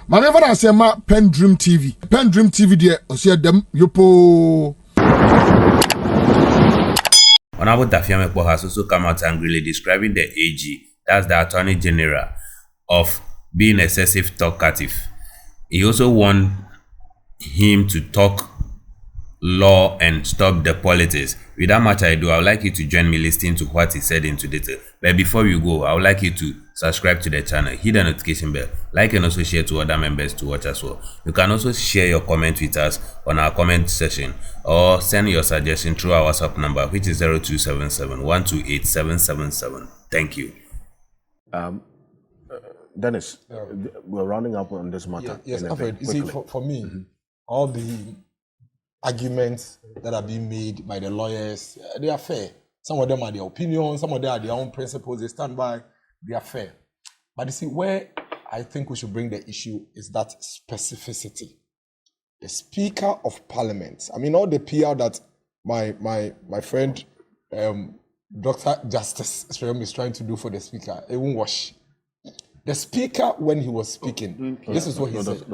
Whenever I say ma PENDREAM TV there, I see them yopo. Honorable Dafeamekpo has also come out angrily describing the AG, that's the Attorney General, of being excessive talkative. He also warned him to talk law and stop the politics. Without much ado, I would like you to join me listening to what he said into detail. But before you go, I would like you to subscribe to the channel, hit the notification bell, like and also share to other members to watch as well. You can also share your comment with us on our comment section or send your suggestion through our WhatsApp number, which is 0277 128 777. Thank you. Dennis, we're rounding up on this matter. Yes, Alfred, you see, for me, all the arguments that are being made by the lawyers, they are fair. Some of them are their opinions, some of them are their own principles, they stand by, they are fair. But you see, where I think we should bring the issue is that specificity. The Speaker of Parliament, I mean, all the PR that my friend, Dr. Justice is trying to do for the Speaker, it won't wash. The Speaker, when he was speaking, this is what he said.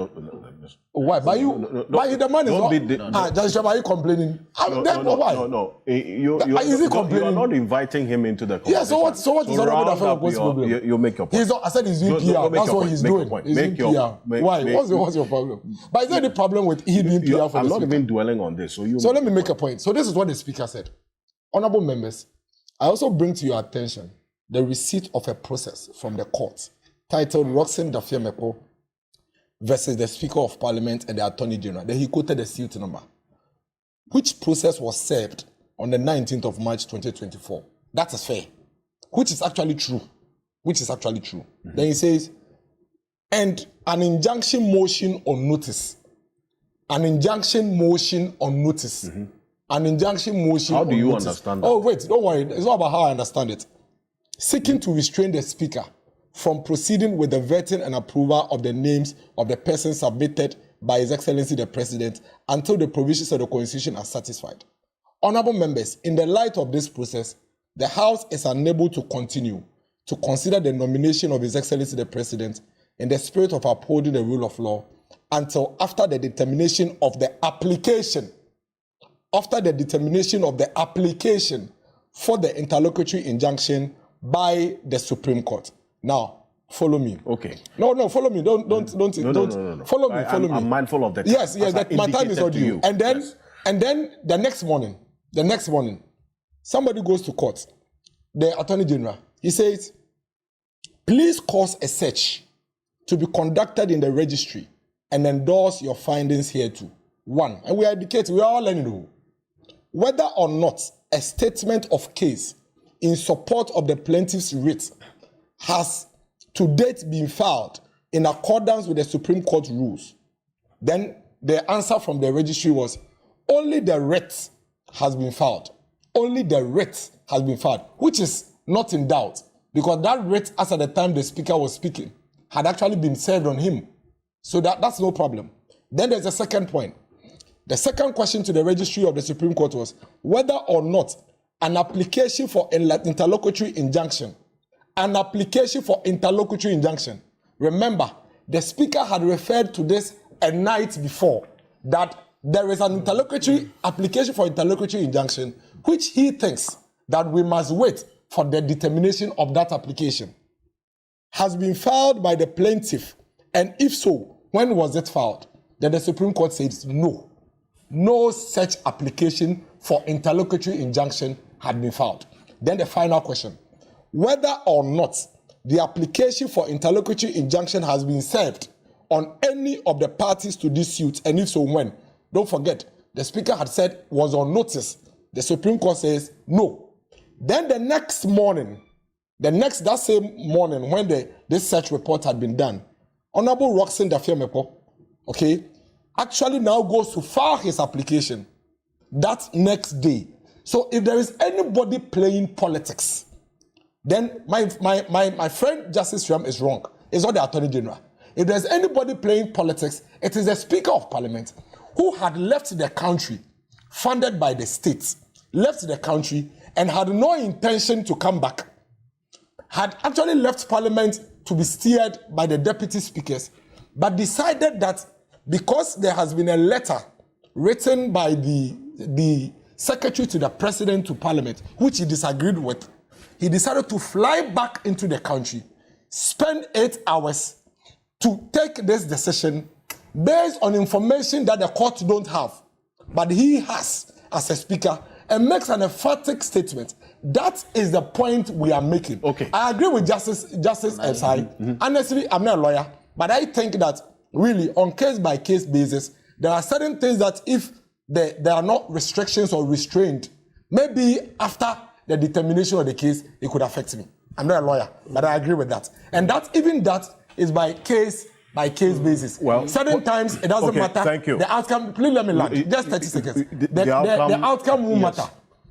Why? By you? By the man is not. Just are you complaining? Why? No. Is he complaining? You are not inviting him into the conversation. Yeah. So what is Honorable Dafeamekpo's problem? You make your point. I said he's doing PR. That's what he's doing. He's doing PR. Why? What's your problem? But is there any problem with he doing PR for the Speaker? I'm not even dwelling on this. So let me make a point. So this is what the Speaker said. Honorable members, I also bring to your attention the receipt of a process from the court titled Dafeamekpo versus the Speaker of Parliament and the Attorney General. Then he quoted the suit number, which process was served on the 19th of March 2024. That is fair, which is actually true. Then he says, and an injunction motion on notice. An injunction motion on notice. An injunction motion on notice. How do you understand that? Oh, wait, don't worry. It's not about how I understand it. Seeking to restrain the Speaker from proceeding with the vetting and approval of the names of the persons submitted by His Excellency the President until the provisions of the Constitution are satisfied. Honorable members, in the light of this process, the House is unable to continue to consider the nomination of His Excellency the President in the spirit of upholding the rule of law until after the determination of the application for the interlocutory injunction by the Supreme Court. Now, follow me. Okay. No, follow me. Don't. Follow me. I'm mindful of that. Yes, that my time is on you. And then the next morning, somebody goes to court. The Attorney General, he says, please cause a search to be conducted in the registry and endorse your findings here too. One, and we are educated, we are all learning whether or not a statement of case in support of the plaintiff's writ has to date been filed in accordance with the Supreme Court rules. Then the answer from the registry was, only the writ has been filed. Only the writ has been filed, which is not in doubt, because that writ, as at the time the Speaker was speaking, had actually been served on him. So that's no problem. Then there's a second point. The second question to the registry of the Supreme Court was whether or not an application for interlocutory injunction. Remember, the Speaker had referred to this a night before, that there is an application for interlocutory injunction, which he thinks that we must wait for the determination of that application. Has been filed by the plaintiff, and if so, when was it filed? Then the Supreme Court says no such application for interlocutory injunction had been filed. Then the final question, whether or not the application for interlocutory injunction has been served on any of the parties to this suit, and if so, when? Don't forget, the Speaker had said was on notice. The Supreme Court says no. Then the next morning, that same morning when this search report had been done, Honorable Dafeamekpo, actually now goes to file his application that next day. So if there is anybody playing politics, then my friend Justice Dafeamekpo is wrong. It's not the Attorney General. If there's anybody playing politics, it is the Speaker of Parliament who had left the country, funded by the states, left the country and had no intention to come back, had actually left Parliament to be steered by the deputy speakers, but decided that because there has been a letter written by the secretary to the president to parliament, which he disagreed with, he decided to fly back into the country, spend 8 hours to take this decision based on information that the court don't have, but he has as a speaker, and makes an emphatic statement. That is the point we are making. Okay. I agree with Justice Esai. Honestly, I'm not a lawyer, but I think that really on case-by-case basis, there are certain things that if there are not restrictions or restraint, maybe after the determination of the case, it could affect me. I'm not a lawyer, but I agree with that. And even that is by case basis. Well, certain times it doesn't matter. Thank you. The outcome, please let me land. Just 30 seconds. The outcome won't matter.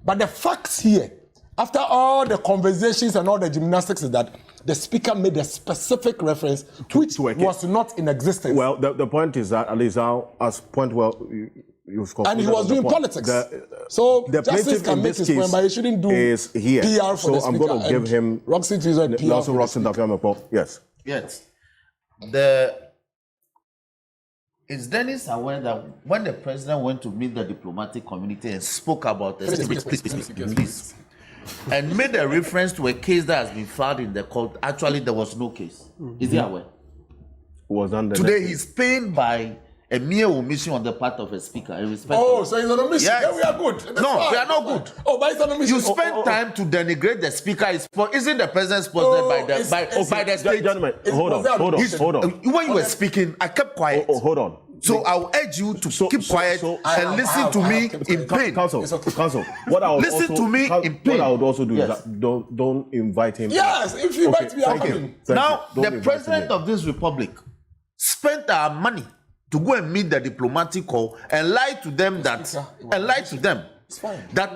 But the facts here, after all the conversations and all the gymnastics, is that the speaker made a specific reference which was not in existence. Well, the point is that, at least as point and he was doing politics. So the Justice can make his point, but he shouldn't do is here. PR for so the speaker. I'm going to give him Roxy to use PR for the speaker. Dafeamekpo. Yes. Yes. Is Denis aware that when the president went to meet the diplomatic community and spoke about this, please, and made a reference to a case that has been filed in the court, actually there was no case. Is he aware? Was under Today he's pained by a mere omission on the part of a speaker. Oh, so he's on a mission. Yes. Yeah, we are good. That's no, fine. we are not good. Oh, but he's on a mission. You spend time to denigrate the speaker. Isn't the president sponsored by the state? Gentlemen, hold on. When you were speaking, I kept quiet. Hold on. So I'll urge you to keep quiet and listen to me in pain. Counsel. What I would listen to me in pain. What I would also do is that don't invite him. Yes, if you invite me, I'll come in. Now, the president of this republic spent our money to go and meet the diplomatic corps and lie to them that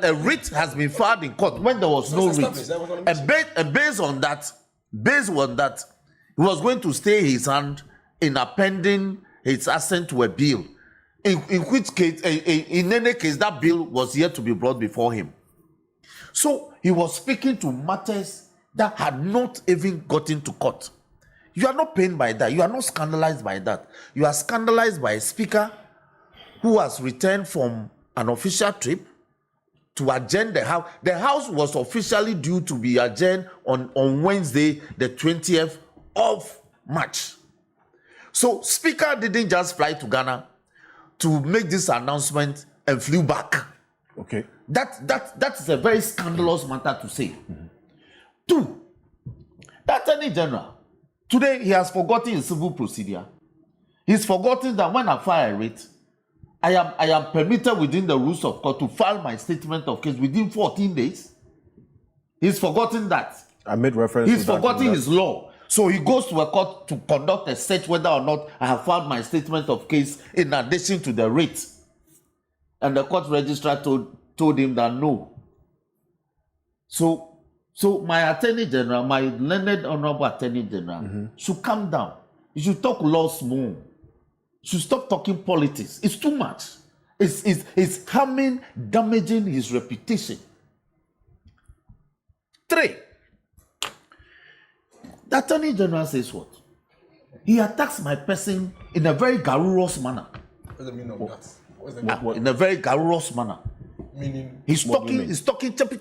a writ has been filed in court when there was no writ, and based on that, he was going to stay his hand in appending his assent to a bill, in which case, in any case, that bill was yet to be brought before him. So he was speaking to matters that had not even gotten to court. You are not pained by that. You are not scandalized by that. You are scandalized by a speaker who has returned from an official trip to adjourn the House. The House was officially due to be adjourned on Wednesday, the 20th of March. So speaker didn't just fly to Ghana to make this announcement and flew back. Okay. That is a very scandalous matter to say. Two, the Attorney General, today, he has forgotten his civil procedure. He's forgotten that when I file a writ, I am permitted within the rules of court to file my statement of case within 14 days. He's forgotten that. I made reference He's to that. forgotten his law. So he goes to a court to conduct a search whether or not I have filed my statement of case in addition to the writ. And the court registrar told him that no. So my Attorney General, my learned honorable Attorney General, should calm down. You should talk laws more. You should stop talking politics. It's too much. It's harming, damaging his reputation. 3, the Attorney General says what? He attacks my person in a very garrulous manner. What's the meaning of that? What's the meaning? In a very garrulous manner. Meaning? He's talking chappy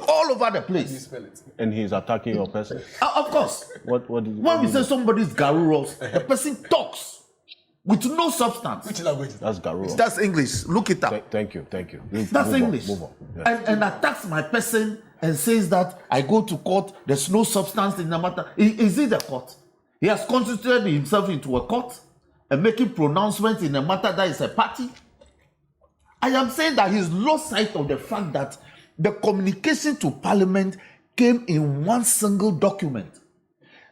all over the place. And he's attacking your person. Of course. When we say somebody's garrulous, the person talks with no substance. Which language? That's garrulous. That's English. Look it up. Thank you. That's English. Move on. Yes. And attacks my person and says that I go to court, there's no substance in the matter. Is it the court? He has constituted himself into a court and making pronouncements in a matter that is a party. I am saying that he's lost sight of the fact that the communication to Parliament came in one single document.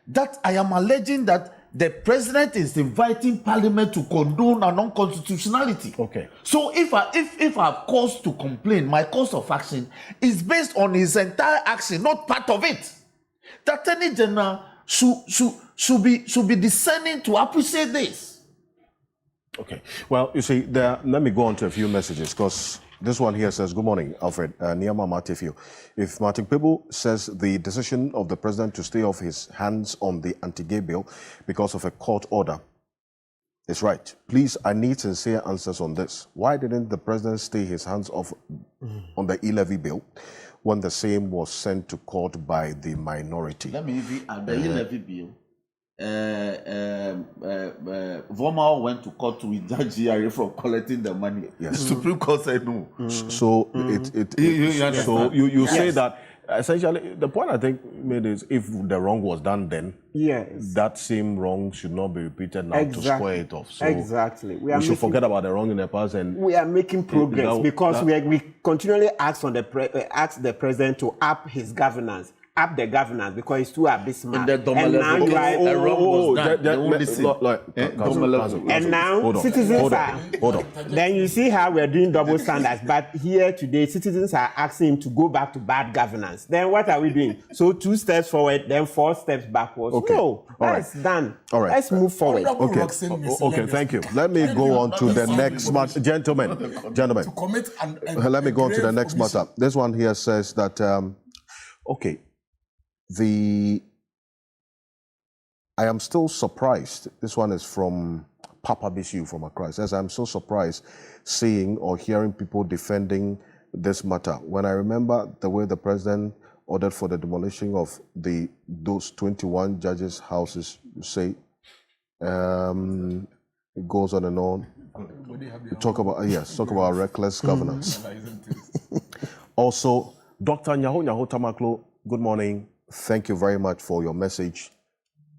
That I am alleging that the president is inviting Parliament to condone an unconstitutionality. Okay. So if I have cause to complain, my cause of action is based on his entire action, not part of it. The Attorney General should be discerning to appreciate this. Okay. Well, you see, let me go on to a few messages, because this one here says, good morning, Alfred. Niama Matefio. If Martin Pebo says the decision of the president to stay off his hands on the anti-gay bill because of a court order is right. Please, I need sincere answers on this. Why didn't the president stay his hands off on the e-levy bill when the same was sent to court by the minority? Let me even add the e-levy bill. Voma went to court to withdraw GRA from collecting the money. Yes. The Supreme Court said no. So you say that essentially the point I think made is if the wrong was done then, that same wrong should not be repeated now to square it off. So we should forget about the wrong in the past, and we are making progress because we continually ask the president to up his governance. Up the governance because it's too abysmal. And now you and now citizens are. Then you see how we're doing double standards. But here today, citizens are asking him to go back to bad governance. Then what are we doing? So 2 steps forward, then 4 steps backwards. Okay. No, that's done. All right. Let's move forward. Okay, thank you. Let me go on to the next matter. Gentlemen. Let me go on to the next matter. This one here says that, I am still surprised. This one is from Papa Bisu from Accra. It says, I'm so surprised seeing or hearing people defending this matter. When I remember the way the president ordered for the demolition of those 21 judges' houses, you say, it goes on and on. Talk about reckless governance. Also, Dr. Nyaho Tamaklo, good morning. Thank you very much for your message,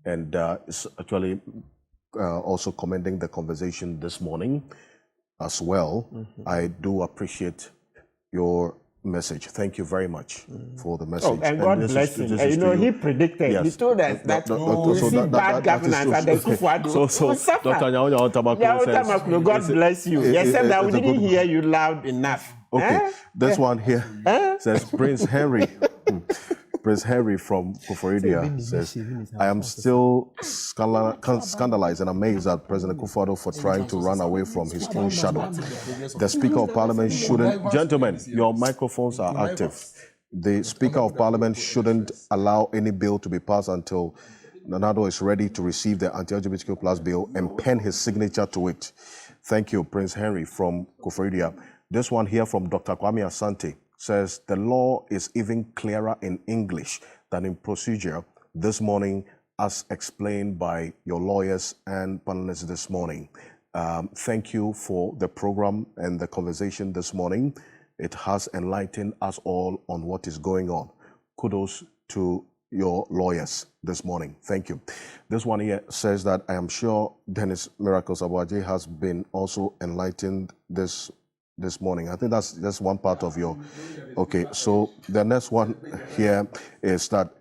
and it's actually also commending the conversation this morning as well. I do appreciate your message. Thank you very much for the message. And God bless him. You know, he predicted. Yes. He told us that bad governance and the Kufuor so Dr. Nyaho Tamaklo, God bless you. Except that we didn't hear you loud enough. Okay, this one here says Prince Henry. Prince Henry from Kufuor says, I am still scandalized and amazed at President Kufuor for trying to run away from his own shadow. The Speaker of Parliament shouldn't... Gentlemen, your microphones are active. The Speaker of Parliament shouldn't allow any bill to be passed until Nanado is ready to receive the anti-LGBTQ plus bill and pen his signature to it. Thank you, Prince Henry from Kufuor. This one here from Dr. Kwame Asante says the law is even clearer in English than in procedure this morning, as explained by your lawyers and panelists this morning. Thank you for the program and the conversation this morning. It has enlightened us all on what is going on. Kudos to your lawyers this morning. Thank you. This one here says that I am sure Denis Miracles Abuaje has been also enlightened this morning. I think that's just one part of your... Okay, so the next one here is that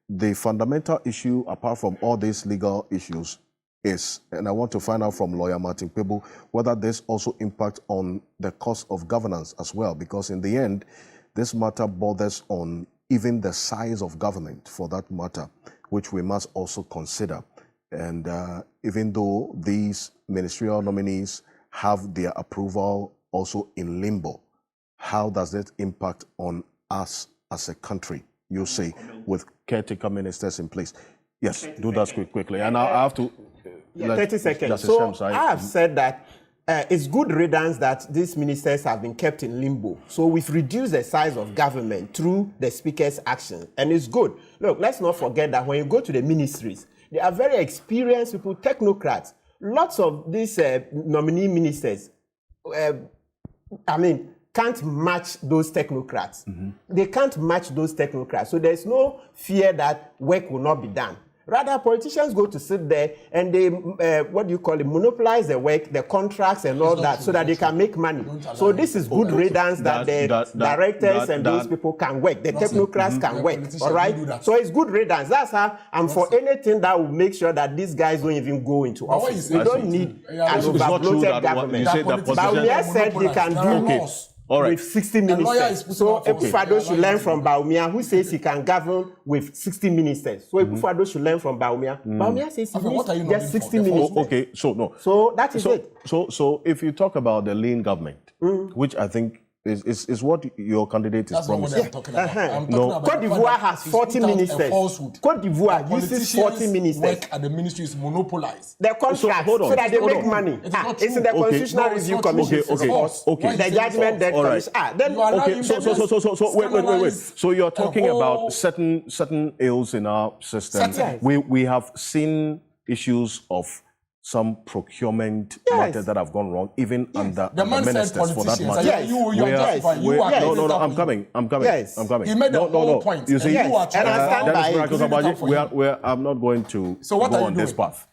the fundamental issue, apart from all these legal issues, is, and I want to find out from lawyer Dafeamekpo, whether this also impacts on the cost of governance as well, because in the end, this matter borders on even the size of government, for that matter, which we must also consider. And even though these ministerial nominees have their approval also in limbo, how does that impact on us as a country, you say, with caretaker ministers in place? Yes, do that quickly. And I have to... 30 seconds. So I have said that it's good riddance that these ministers have been kept in limbo. So we've reduced the size of government through the Speaker's action, and it's good. Look, let's not forget that when you go to the ministries, they are very experienced people, technocrats. Lots of these nominee ministers, can't match those technocrats. They can't match those technocrats. So there's no fear that work will not be done. Rather, politicians go to sit there and they, monopolize the work, the contracts and all that, so that they can make money. So this is good riddance that the directors and those people can work. The technocrats can work, all right? So it's good riddance. That's how I'm for anything that will make sure that these guys don't even go into office. We don't need an overbloated government. Baumia said he can do with 60 ministers. So Epufado should learn from Baumia, who says he can govern with 60 ministers. So Epufado should learn from Baumia. Baumia says he needs just 60 ministers. Okay, so no. So that is it. So if you talk about the lean government, which I think is what your candidate is That's not what promising. I'm talking about. I'm talking No. about Cote the fact d'Ivoire that has he's 40 put out a ministers. falsehood. Cote d'Ivoire uses 40 Politicians' ministers. work at the ministry is monopolized. The contract, hold on. so that they Hold make on. money. It's not It's in true. the Okay. Constitutional No, it's Review not true. Commission. Okay, It's okay, false. okay. Why The you say it's Judgment Debt All right. Commission. Then You are now Okay, in so wait. So you're talking about certain ills in our system. Certain. We have seen issues of some procurement matters that have gone wrong, even under The man said ministers for that politicians. matter. Yes. You are justifying. You are No, I'm against coming. Yes. I'm coming. He made the whole point. You see, And you are trying and I stand to by it. Dennis clean it up for him. I'm not going to So what go are you on this doing? path.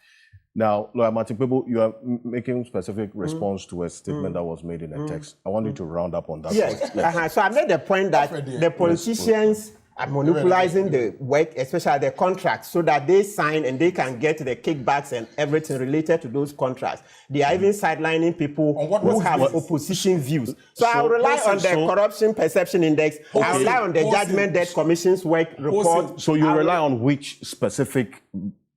Now, Lawyer Martin Pebo, you are making specific response to a statement that was made in a text. I want you to round up on that. Yes. point. So I made the point that Alfred, yeah. the politicians are monopolizing the work, especially the contracts, so that they sign and they can get the kickbacks and everything related to those contracts. They are even sidelining people On what who basis? have opposition views. So I will rely on the so- Corruption Perception Index. I will rely on the Wholesale. Judgment Debt Commission's work report. So you I will- rely on which specific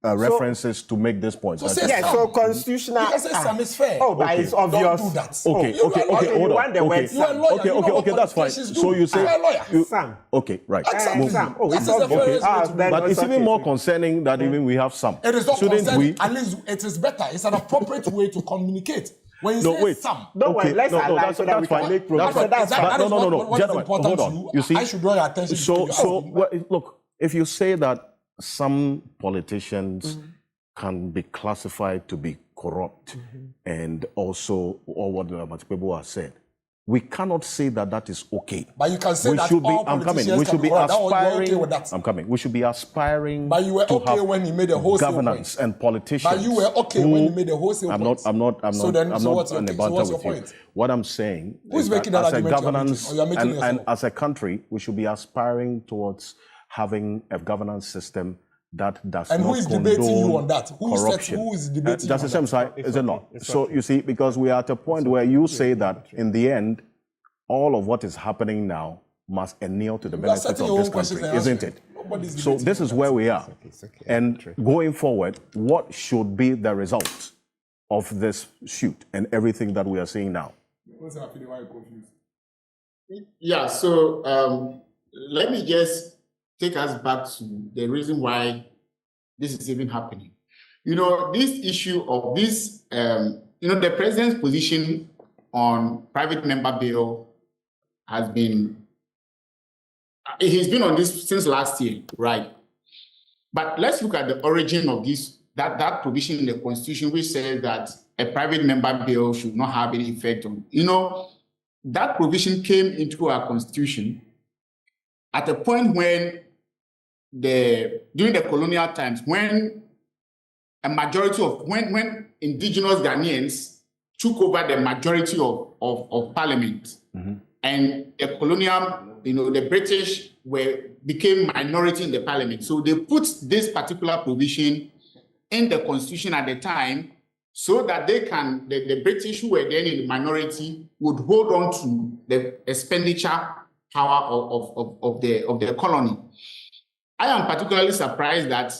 references to make this point? So That's say it. Yes, so constitutional. You can say some is fair. Oh, but it's obvious. Don't do that. Okay, You okay, are a lawyer. hold you on. want the word You are a lawyer. Okay, You know what that's fine. politicians do. So you say You are a lawyer. Sam. Okay, right. Exactly. Sam. Oh, That it's is the obvious. fairest way to do it. Then But it's even okay. more concerning that even we have some. It is not Shouldn't concerning. we? At least it is better. It's an appropriate way to communicate. When you No, say wait. some. Don't worry, let's align that's, so that we that's can fine. make progress. That's fine. That's fine. That is no, what is gentlemen, important hold to you. on. You see, I should draw your attention to your argument. look, if you say that some politicians can be classified to be corrupt and also all what the people have said, we cannot say that that is okay. But you can say we that should be, all I'm coming. politicians We can should be corrupt. That was- you were aspiring. okay with that. I'm coming. We should be aspiring. But you were to okay have when he made a wholesale governance point. and politicians. But you were okay when he made a wholesale I'm point. not. So what's your in a case? banter What's your with you. point? What I'm saying Who's is making that that as a argument you're governance making? Or you're making and yourself? as a country, we should be aspiring towards having a governance system that does And not who is debating you condone on that? Who said- corruption. who is debating That's you the on same that? side, is it not? So you see, because we are at a point where you say that in the end, all of what is happening now must inure to the You are benefit setting of your this own questions country, and isn't answering. it? Nobody's So debating this on is that. where we are. And going forward, what should be the result of this shoot and everything that we are seeing now? Yeah, so let me just take us back to the reason why this is even happening. You know, this issue of this, the president's position on private member bill has been, he's been on this since last year, right? But let's look at the origin of this, that provision in the Constitution, which says that a private member bill should not have any effect on, that provision came into our Constitution at a point when during the colonial times, when a majority of, when indigenous Ghanaians took over the majority of parliament, and the colonial, the British became minority in the parliament. So they put this particular provision in the Constitution at the time so that they can, the British who were then in the minority would hold on to the expenditure power of the colony. I am particularly surprised that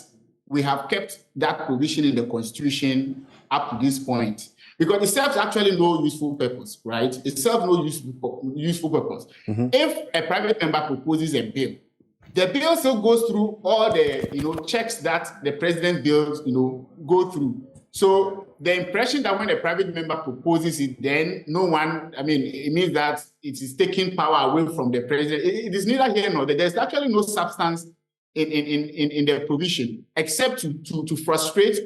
we have kept that provision in the Constitution up to this point, because it serves actually no useful purpose, right? It serves no useful purpose. If a private member proposes a bill, the bill still goes through all the checks that the president bills go through. So the impression that when a private member proposes it, then it means that it is taking power away from the president. It is neither here nor there. There's actually no substance in the provision, except to frustrate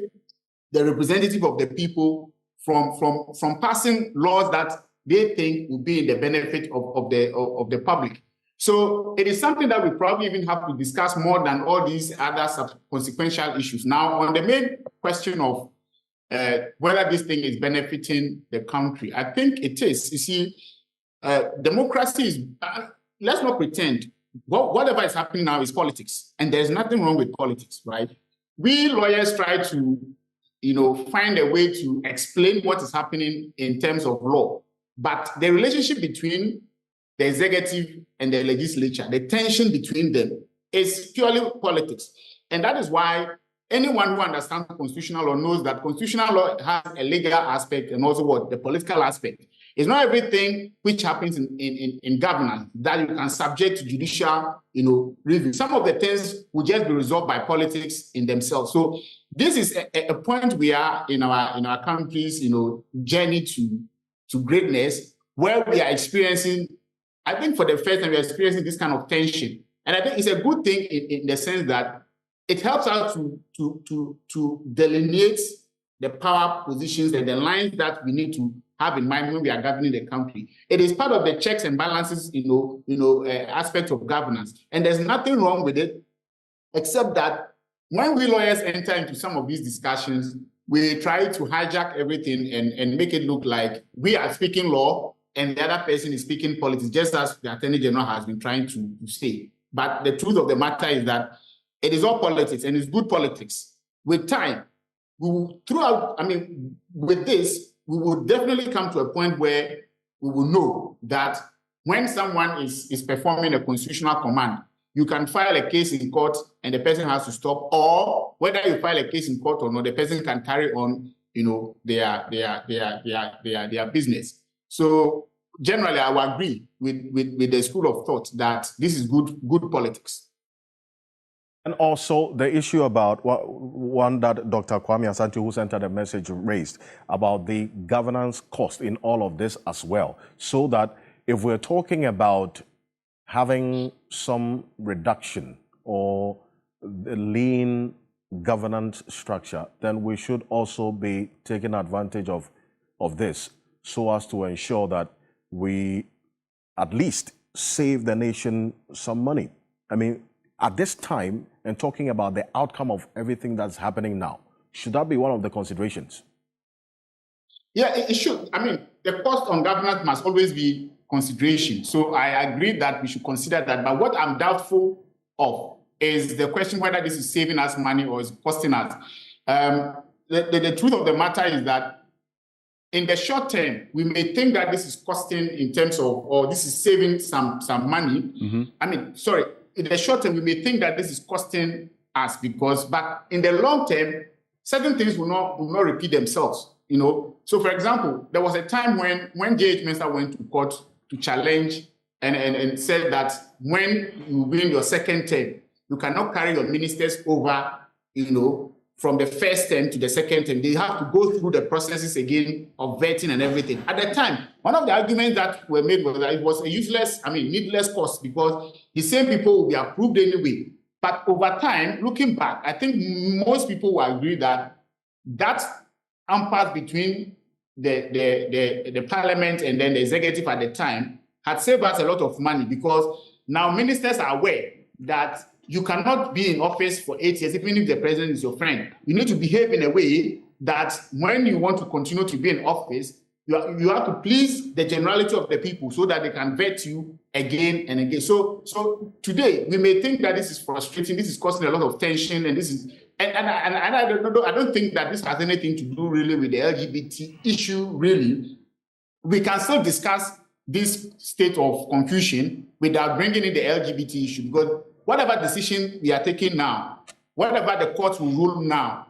the representative of the people from passing laws that they think will be in the benefit of the public. So it is something that we probably even have to discuss more than all these other consequential issues. Now, on the main question of whether this thing is benefiting the country, I think it is. You see, democracy is, let's not pretend, whatever is happening now is politics, and there's nothing wrong with politics, right? We lawyers try to, find a way to explain what is happening in terms of law, but the relationship between the executive and the legislature, the tension between them is purely politics. And that is why anyone who understands constitutional law knows that constitutional law has a legal aspect and also the political aspect. It's not everything which happens in governance that you can subject to judicial, review. Some of the things will just be resolved by politics in themselves. So this is a point we are in our country's, journey to greatness, where we are experiencing, I think for the first time, we are experiencing this kind of tension. And I think it's a good thing in the sense that it helps us to delineate the power positions and the lines that we need to have in mind when we are governing the country. It is part of the checks and balances, aspect of governance. And there's nothing wrong with it, except that when we lawyers enter into some of these discussions, we try to hijack everything and make it look like we are speaking law and the other person is speaking politics, just as the Attorney General has been trying to say. But the truth of the matter is that it is all politics, and it's good politics. With time, with this, we will definitely come to a point where we will know that when someone is performing a constitutional command, you can file a case in court and the person has to stop, or whether you file a case in court or not, the person can carry on, their business. So generally, I will agree with the school of thought that this is good politics. And also the issue about one that Dr. Kwame Asante, who sent out a message, raised about the governance cost in all of this as well. So that if we're talking about having some reduction or the lean governance structure, then we should also be taking advantage of this so as to ensure that we at least save the nation some money. I mean, at this time, and talking about the outcome of everything that's happening now, should that be one of the considerations? Yeah, it should. I mean, the cost on governance must always be consideration. So I agree that we should consider that. But what I'm doubtful of is the question whether this is saving us money or is costing us. The truth of the matter is that in the short term, we may think that this is costing in terms of, or this is saving some money. Mm-hmm. In the short term, we may think that this is costing us but in the long term, certain things will not repeat themselves. So for example, there was a time when J.H. Mensah went to court to challenge and said that when you win your second term, you cannot carry your ministers over, from the first term to the second term. They have to go through the processes again of vetting and everything. At the time, one of the arguments that were made was that it was a needless cost because the same people will be approved anyway. But over time, looking back, I think most people will agree that impasse between the parliament and then the executive at the time had saved us a lot of money because now ministers are aware that you cannot be in office for 8 years, even if the president is your friend. You need to behave in a way that when you want to continue to be in office, you have to please the generality of the people so that they can vet you again and again. So today, we may think that this is frustrating, this is causing a lot of tension, and this is, and I don't think that this has anything to do really with the LGBT issue, really. We can still discuss this state of confusion without bringing in the LGBT issue, because whatever decision we are taking now, whatever the court will rule now,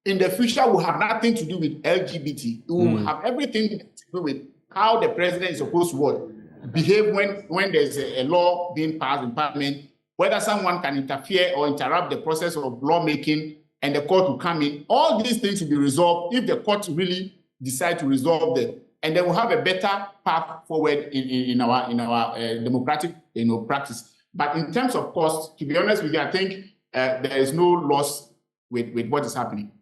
in the future will have nothing to do with LGBT. It will have everything to do with how the president is supposed to behave when there's a law being passed in parliament, whether someone can interfere or interrupt the process of lawmaking and the court will come in. All these things will be resolved if the court really decide to resolve them. And then we'll have a better path forward in our democratic practice. But in terms of cost, to be honest with you, I think there is no loss with what is happening.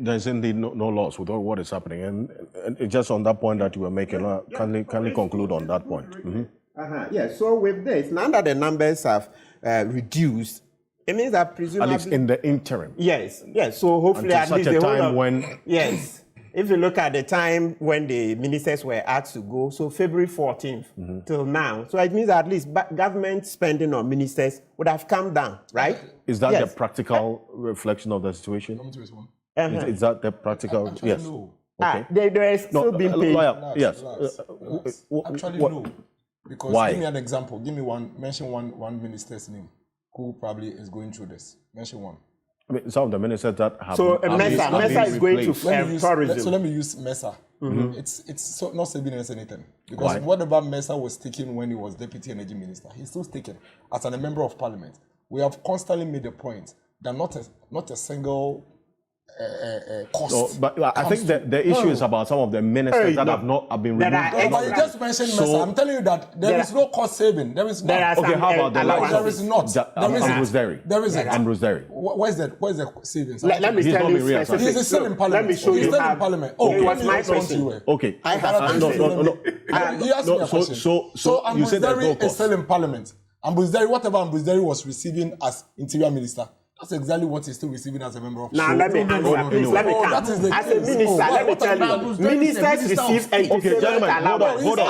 There's indeed no loss with all what is happening. And just on that point that you were making, can we conclude on that point? Mm-hmm. Yeah, so with this, now that the numbers have reduced, it means that presumably... At least in the interim. Yes. So hopefully at least the time when... Yes. If you look at the time when the ministers were asked to go, so February 14th till now, so it means at least government spending on ministers would have come down, right? Is that the practical reflection of the situation? Is that the practical? Actually, yes. No. Okay. They are still being paid. Yes. Actually, no. Because why? Give me an example. Mention one minister's name who probably is going through this. Mention one. I mean, some of the ministers that have So been, Mesa is going to tourism. So let me use Mesa. It's not saving us anything because whatever Mesa was taking when he was deputy energy minister, he's still taking as a member of parliament. We have constantly made the point that not a single cost. So, but I think that the issue is about some of the ministers that have been removed. But you just mentioned Mesa. I'm telling you that there is no cost saving. There is not. Okay, how about the last? There is not. There isn't. Ambrose Derry. Where's the savings? Let me tell you specific. He's still in parliament. Let me show you. He's still in parliament. Oh, it was my question. Okay. I have no. He asked me a question. So you said there's no is cost. still in parliament. Ambrose Derry, whatever Ambrose Derry was receiving as interior minister, that's exactly what he's still receiving as a member of. Now let me answer, please. Let me come. As a minister, let me tell you, ministers receive entertainment allowance. Hold on.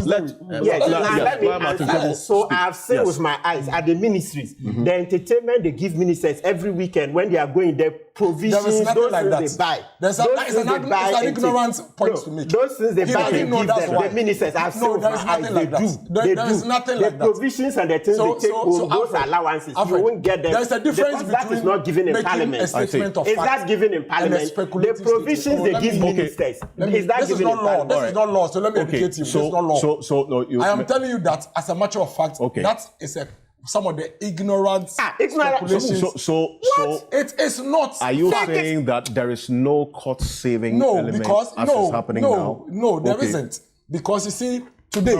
Let me answer. So I've seen with my eyes at the ministries, the entertainment they give ministers every weekend when they are going, the provisions, there is nothing like that. They buy. There's an ignorant point to make. Those things they buy, they give them. The ministers, I've seen with my eyes, they do. There is nothing like that. The provisions and the things they take home, those allowances, you won't get them. There's a difference between that is not given in parliament. Is that given in parliament? The provisions they give ministers, is that given in parliament? This is not law, so let me educate you. This is not law. I am telling you that as a matter of fact, that is some of the ignorant speculations. So it is not. Are you saying that there is no cost saving element because as is happening now? No, there isn't. Because you see, today,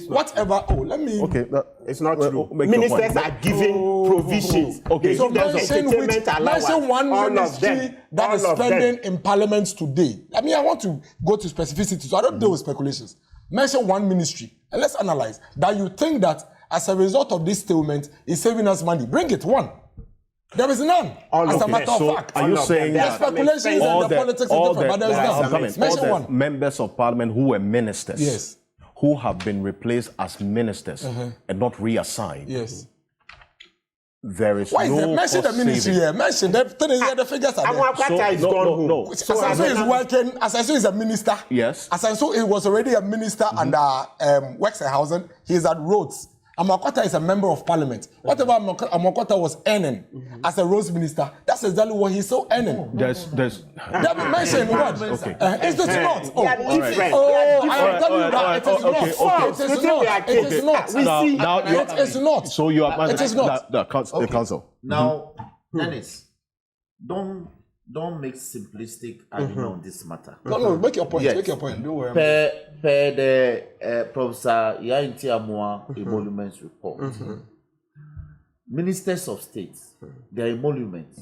whatever. Oh, let me. Okay, it's not true. Ministers are given provisions. Okay, so mention one ministry that is spending in parliament today. I mean, I want to go to specificity, so I don't deal with speculations. Mention one ministry, and let's analyze that you think that as a result of this stalemate is saving us money. Bring it, one. There is none. As a matter of fact. Are you saying that the speculations and the politics are different, but there is none. Mention one. Members of parliament who were ministers, who have been replaced as ministers and not reassigned. Yes. There is why no is mention the ministry here? Mention the thing is here, the figures are there. No. Asanso is working. Asanso is a minister. Yes. Asanso he was already a minister under Works and Housing. He is at Roads. Amakwata is a member of parliament. Whatever Amakwata was earning as a roads minister, that's exactly what he's still earning. There's that we mentioned what? Okay. Is this not? I am telling you that it is not. It is not. So you are. It is not. The council. Now, Dennis, don't make simplistic argument on this matter. No, make your point. Yes. Make your point. Don't worry. Per the Professor Yainti Amwa emoluments report, ministers of state, their emoluments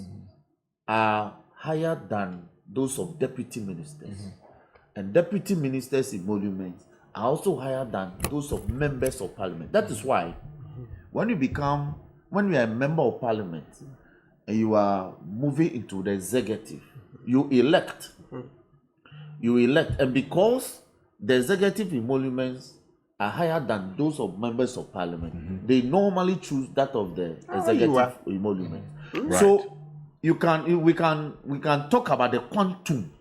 are higher than those of deputy ministers, and deputy ministers' emoluments are also higher than those of members of parliament. That is why, when you are a member of parliament and you are moving into the executive, you elect, and because the executive emoluments are higher than those of members of parliament, they normally choose that of the executive emolument. Right. So we can talk about the quantum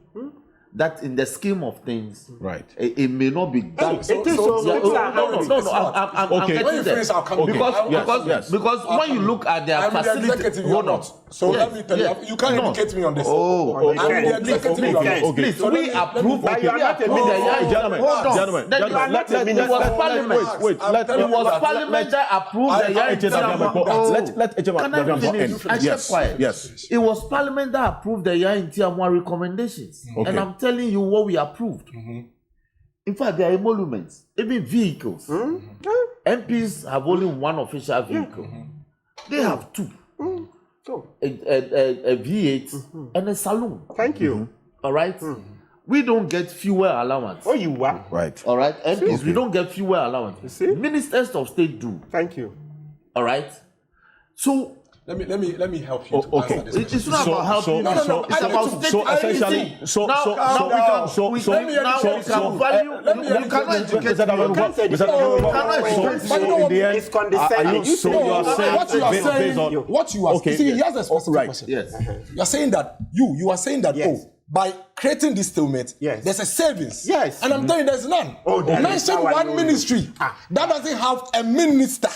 that in the scheme of things, right? It may not be that. Because when you look at their facility, so let me tell you, you can't educate me on this. Please, we approve. Gentlemen, it was Parliament that approved the Yes. It was Parliament that approved the Yainti Amwa recommendations, and I'm telling you what we approved. In fact, there are emoluments, even vehicles. MPs have only one official vehicle. They have two. A V8 and a saloon. Thank you. All right? We don't get fuel allowance. Oh, you are. Right. All right? MPs, we don't get fuel allowance. Ministers of state do. Thank you. All right? So, let me help you. Okay. It's not about helping. No. It's about state. So essentially, It's condescending. What you are saying, here's a specific question. Yes. You are saying that you are saying that by creating this stalemate, there's a savings. Yes. And I'm telling you there's none. Mention one ministry that doesn't have a minister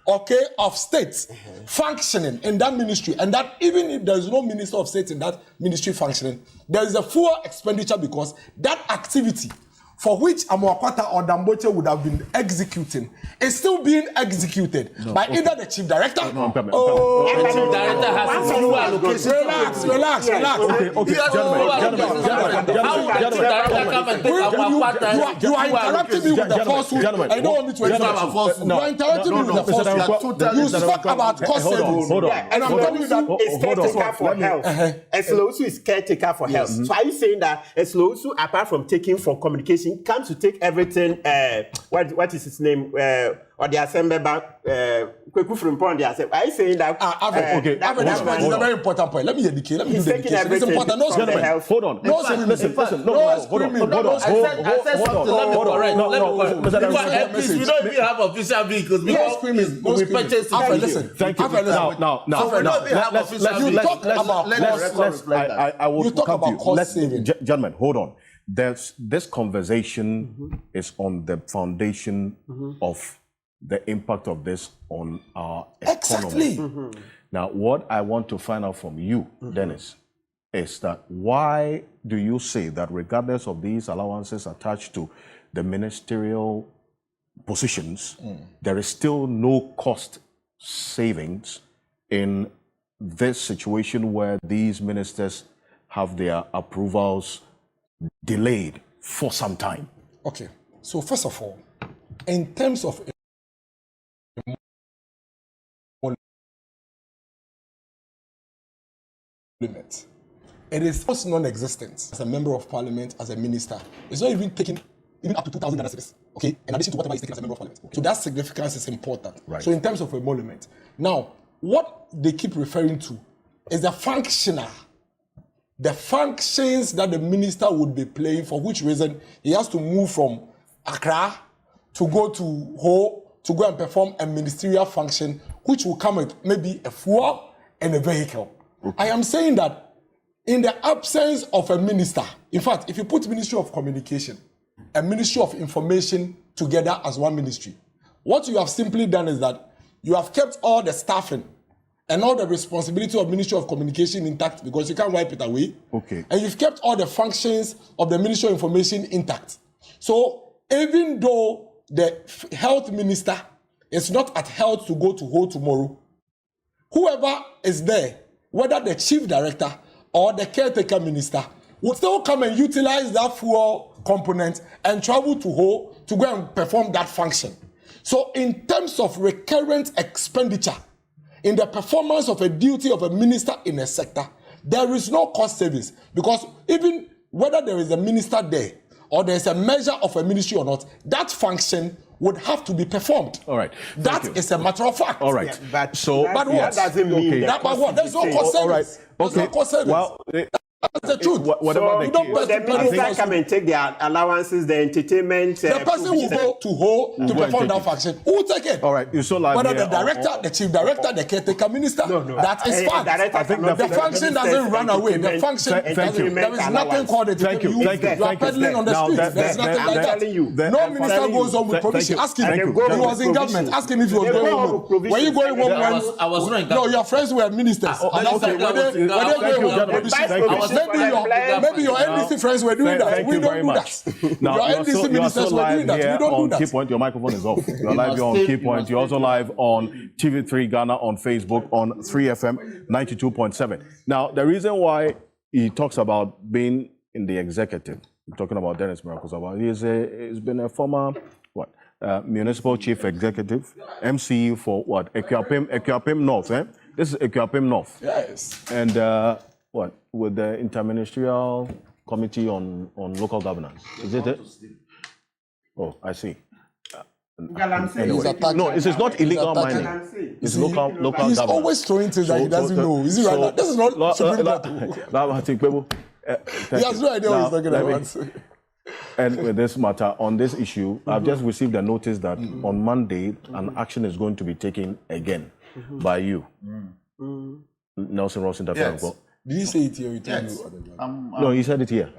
okay, of state functioning in that ministry, and that even if there is no minister of state in that ministry functioning, there is a full expenditure because that activity for which Amoakwata or Damboche would have been executing is still being executed by either the chief director the chief director has to do allocation. Relax. Okay, You are interrupting me with the falsehood. I don't want me to interrupt you. You are interrupting me with the falsehood. You spoke about cost savings, and I'm telling you that it's caretaker for health. Eslosu is caretaker for health. So are you saying that Eslosu, apart from taking from communication, comes to take everything? What is his name? Or the assembly back? Kweku Frimpong, the assembly. Are you saying that? Okay, this point is a very important point. Let me educate. Let me do the education. It's important. No, Gentlemen, hold on. Listen. Hold on. I said something. Let me correct. Please, we don't even have official vehicles because we purchased it. Listen. Thank you. Now, I will come to you. Cost saving. Gentlemen, hold on. This conversation is on the foundation of the impact of this on our economy. Exactly. Now, what I want to find out from you, Dennis, is that why do you say that regardless of these allowances attached to the ministerial positions, there is still no cost savings in this situation where these ministers have their approvals delayed for some time? Okay. So first of all, in terms of it is almost non-existent as a member of parliament, as a minister. It's not even taking even up to 2,000 Ghana cedis, okay? In addition to whatever is taken as a member of parliament. So that significance is important. Right. So in terms of emolument. Now, what they keep referring to is the functional, the functions that the minister would be playing, for which reason he has to move from Accra to go to Ho to go and perform a ministerial function, which will come with maybe a fuel and a vehicle. Okay. I am saying that in the absence of a minister, in fact, if you put Ministry of Communication and Ministry of Information together as one ministry, what you have simply done is that you have kept all the staffing and all the responsibility of Ministry of Communication intact because you can't wipe it away. Okay. And you've kept all the functions of the Ministry of Information intact. So even though the health minister is not at health to go to Ho tomorrow, whoever is there, whether the chief director or the caretaker minister, would still come and utilize that fuel component and travel to Ho to go and perform that function. So in terms of recurrent expenditure, in the performance of a duty of a minister in a sector, there is no cost savings because even whether there is a minister there or there is a measure of a ministry or not, that function would have to be performed. All right. That is a matter of fact. All right. Yeah, but But what? that doesn't mean Okay. that But what? There's no cost savings. All right. There's no cost savings. Well, that's the truth. whatever So the you case, don't the minister come and take their allowances, the entertainment. The person will go to Ho to perform that function. Who will take it? all right, you so like Whether the director, the chief director, the caretaker minister, that is fact. I think The function doesn't run away. The function, Thank you. there is nothing called it. Thank you. You Thank you. are Thank you. peddling on the Now, streets. There's nothing like I'm that. telling you. No minister goes home with provision. Ask him. He was in government. Ask him if he was going home. Were you going home when? I was not in No, your friends were ministers. Were they going home with provision? Maybe your NDC friends were doing that. Thank We you don't very do much. that. Now, Your you are NDC so ministers were live doing that. here We don't do on that. Key Point. Your microphone is off. You're live here on Key Point. You're also live on TV3 Ghana on Facebook on 3FM 92.7. Now, the reason why he talks about being in the executive, I'm talking about Denis Miracle, he's been a former municipal chief executive, MCE for what? Equiapim North, eh? This is Equiapim North. Yes. And with the Interministerial Committee on Local Governance. Is it? Oh, I see. Anyway. No, it is not illegal mining. It's local He's governance. always throwing things that he doesn't know. Is he right now? This is not Supreme Court. He has no idea what he's talking about. And with this matter, on this issue, I've just received a notice that on Monday, an action is going to be taken again by you, Nelson Ross in Dafeamekpo. Did he say it here? Yes. No, he said it here.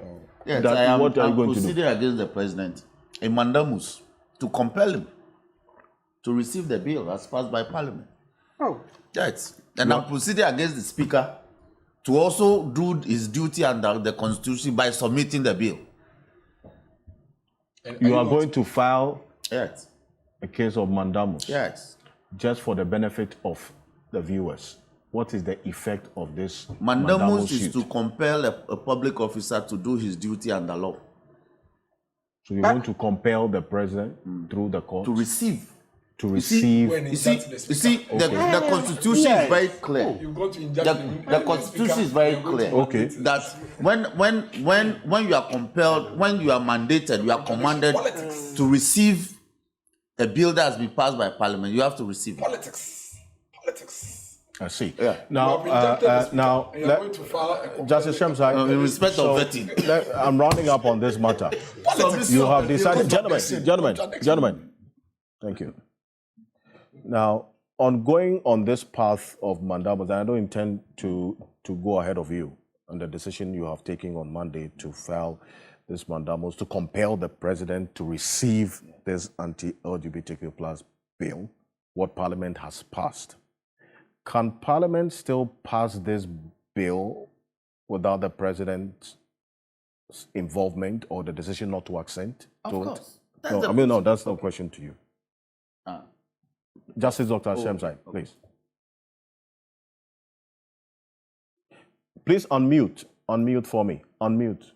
Yes, That I am what are you going to do? proceeding against the president in Mandamus to compel him to receive the bill as passed by Parliament. Oh. Yes. And I'm proceeding against the Speaker to also do his duty under the Constitution by submitting the bill. You are going to file Yes. a case of mandamus. Yes. Just for the benefit of the viewers. What is the effect of this Mandamus is suit? to compel a public officer to do his duty under law. So you want to compel the president through the court To receive. to receive. You see, the Constitution is very clear. You've got to inject The Constitution is very clear. Okay. That when you are compelled, when you are mandated, you are commanded to receive a bill that has been passed by Parliament, you have to receive it. Politics. I see. Yeah. Now, Justice Shamsai, In respect of vetting. I'm rounding up on this matter. You have decided, gentlemen. Thank you. Now, on going on this path of mandamus, and I don't intend to go ahead of you on the decision you have taken on Monday to file this mandamus to compel the president to receive this anti-LGBTQ plus bill, what Parliament has passed. Can Parliament still pass this bill without the president's involvement or the decision not to assent to it? course. No, that's no question to you. Justice Dr. Shamsai, please. Please unmute for me. Unmute.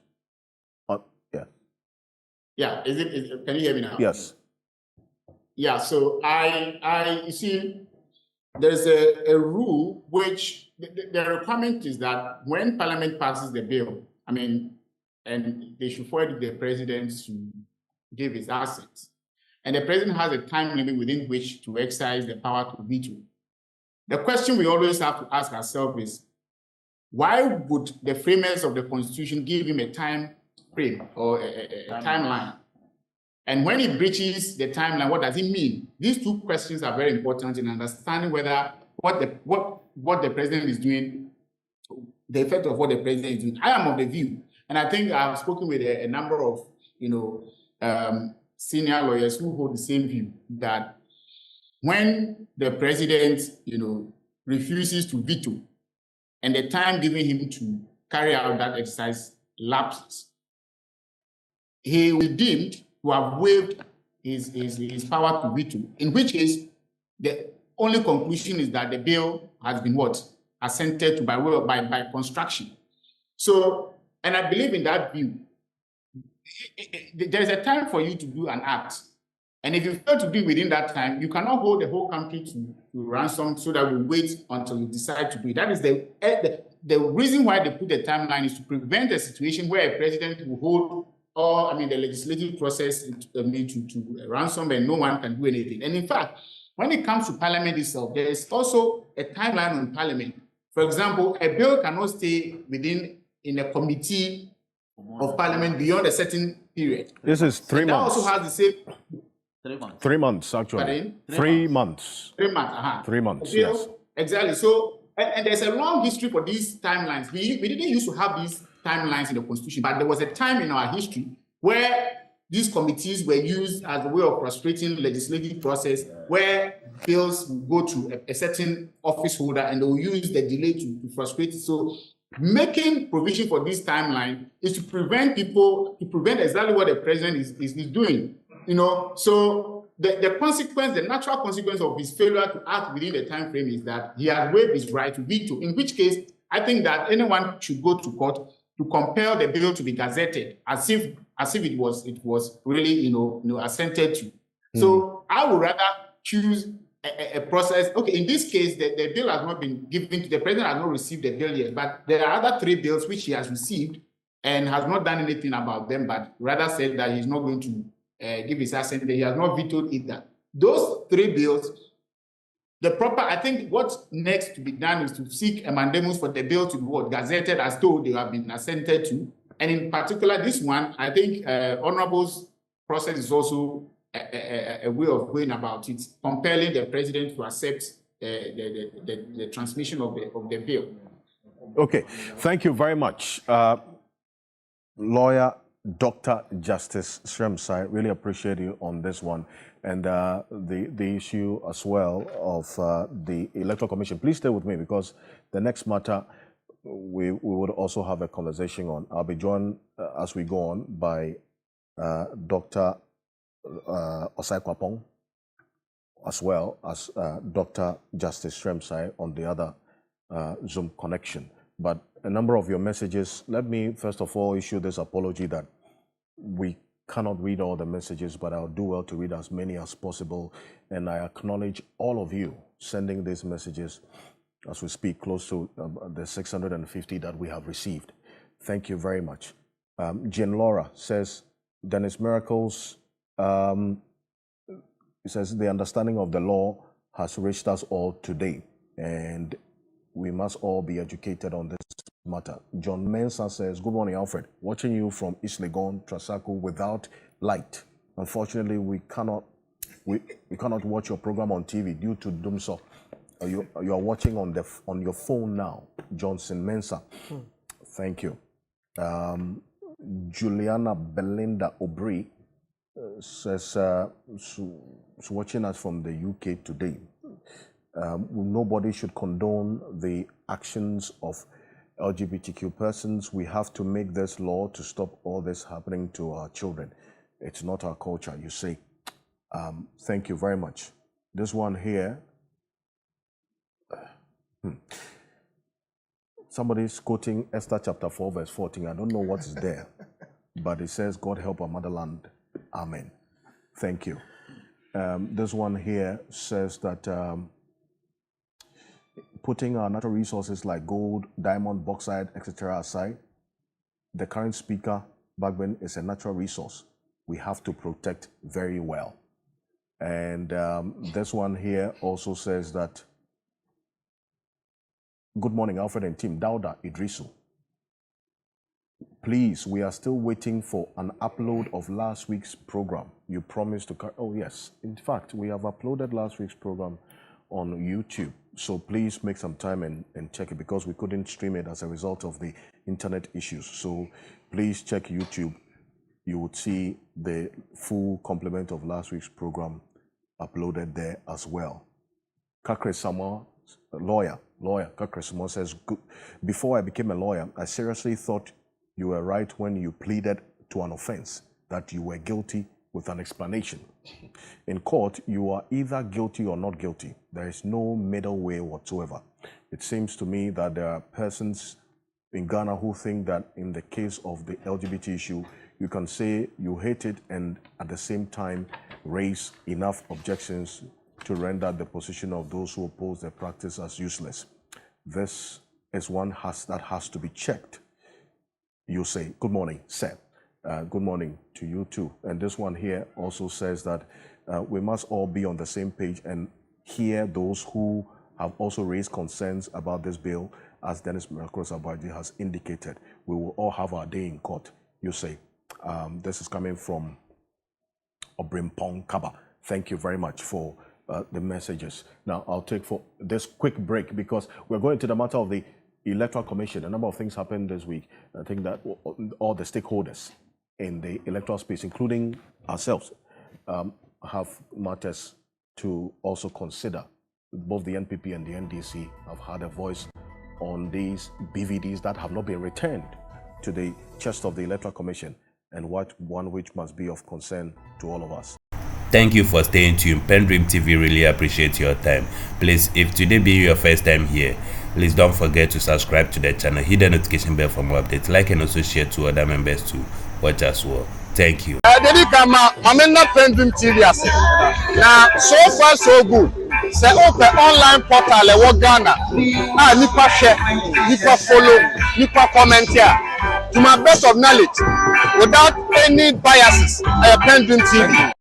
Yeah. Yeah, can you hear me now? Yes. Yeah, so you see, there's a rule which the requirement is that when Parliament passes the bill, and they should forward it to the president to give his assent. And the president has a time limit within which to exercise the power to veto. The question we always have to ask ourselves is, why would the framers of the Constitution give him a time frame or a timeline? And when he breaches the timeline, what does it mean? These two questions are very important in understanding whether what the president is doing, the effect of what the president is doing. I am of the view, and I think I've spoken with a number of senior lawyers who hold the same view, that when the president refuses to veto and the time given him to carry out that exercise lapses, he will be deemed to have waived his power to veto, in which case the only conclusion is that the bill has been assented to by construction. So, and I believe in that view. There is a time for you to do an act, and if you fail to do within that time, you cannot hold the whole country to ransom so that we wait until you decide to do it. That is the reason why they put the timeline, is to prevent a situation where a president will hold the legislative process to ransom and no one can do anything. And in fact, when it comes to Parliament itself, there is also a timeline on Parliament. For example, a bill cannot stay in a committee of Parliament beyond a certain period. This is 3 months. That also has the same 3 months. 3 months, actually. Pardon? 3 months. 3 months. 3 months, Okay, yes. Exactly. So, and there's a long history for these timelines. We didn't used to have these timelines in the Constitution, but there was a time in our history where these committees were used as a way of frustrating legislative process, where bills will go to a certain office holder and they will use the delay to frustrate it. So, making provision for this timeline is to prevent exactly what the president is doing. So the consequence, the natural consequence of his failure to act within the time frame is that he has waived his right to veto, in which case I think that anyone should go to court to compel the bill to be gazetted as if it was really assented to. So I would rather choose a process. Okay, in this case, the bill has not been given to the president, has not received the bill yet, but there are other 3 bills which he has received and has not done anything about them, but rather said that he's not going to give his assent, that he has not vetoed either. Those 3 bills, I think what's next to be done is to seek a mandamus for the bill to be gazetted as though they have been assented to. And in particular, this one, I think Honorable's process is also a way of going about it, compelling the president to accept the transmission of the bill. Okay, thank you very much. Lawyer Dr. Justice Shremsai, really appreciate you on this one. And the issue as well of the Electoral Commission. Please stay with me because the next matter we would also have a conversation on. I'll be joined as we go on by Dr. Osai Kwapong, as well as Dr. Justice Shremsai on the other Zoom connection. But a number of your messages, let me first of all issue this apology that we cannot read all the messages, but I'll do well to read as many as possible. And I acknowledge all of you sending these messages as we speak, close to the 650 that we have received. Thank you very much. Jean Laura says, Denis Miracles, it says, the understanding of the law has reached us all today, and we must all be educated on this matter. John Mensah says, good morning, Alfred. Watching you from East Legon, Trasaco, without light. Unfortunately, we cannot watch your program on TV due to Dumso. You are watching on your phone now, Johnson Mensah. Thank you. Juliana Belinda Aubry says, she's watching us from the UK today. Nobody should condone the actions of LGBTQ persons. We have to make this law to stop all this happening to our children. It's not our culture, you say. Thank you very much. This one here, somebody's quoting Esther chapter 4 verse 14. I don't know what is there, but it says, God help our motherland. Amen. Thank you. This one here says that putting our natural resources like gold, diamond, bauxite, etc. aside, the current speaker, Bagbin, is a natural resource we have to protect very well. And this one here also says that, good morning, Alfred and team. Dauda Idrisu. Please, we are still waiting for an upload of last week's program. You promised to... Oh, yes. In fact, we have uploaded last week's program on YouTube. So please make some time and check it because we couldn't stream it as a result of the internet issues. So please check YouTube. You would see the full complement of last week's program uploaded there as well. Kakre Sama, lawyer Kakre Sama says, before I became a lawyer, I seriously thought you were right when you pleaded to an offense, that you were guilty with an explanation. In court, you are either guilty or not guilty. There is no middle way whatsoever. It seems to me that there are persons in Ghana who think that in the case of the LGBT issue, you can say you hate it and at the same time raise enough objections to render the position of those who oppose the practice as useless. This is one that has to be checked. You say, good morning, sir. Good morning to you too. And this one here also says that we must all be on the same page and hear those who have also raised concerns about this bill. As Denis Miracles Abaji has indicated, we will all have our day in court. You say, this is coming from Obrimpong Kaba. Thank you very much for the messages. Now, I'll take for this quick break because we're going to the matter of the Electoral Commission. A number of things happened this week. I think that all the stakeholders in the electoral space, including ourselves, have matters to also consider. Both the NPP and the NDC have had a voice on these BVDs that have not been returned to the chest of the Electoral Commission, and one which must be of concern to all of us. Thank you for staying tuned. PENDREAM TV really appreciate your time. Please, if today being your first time here, please don't forget to subscribe to the channel, hit the notification bell for more updates, like and also share to other members to watch as well. Thank you. Denis I'm not PENDREAM TV. Now, so far so good. Say open online portal e Ghana. Nipa share, nipa follow, nipa comment here. To my best of knowledge, without any biases, PENDREAM TV.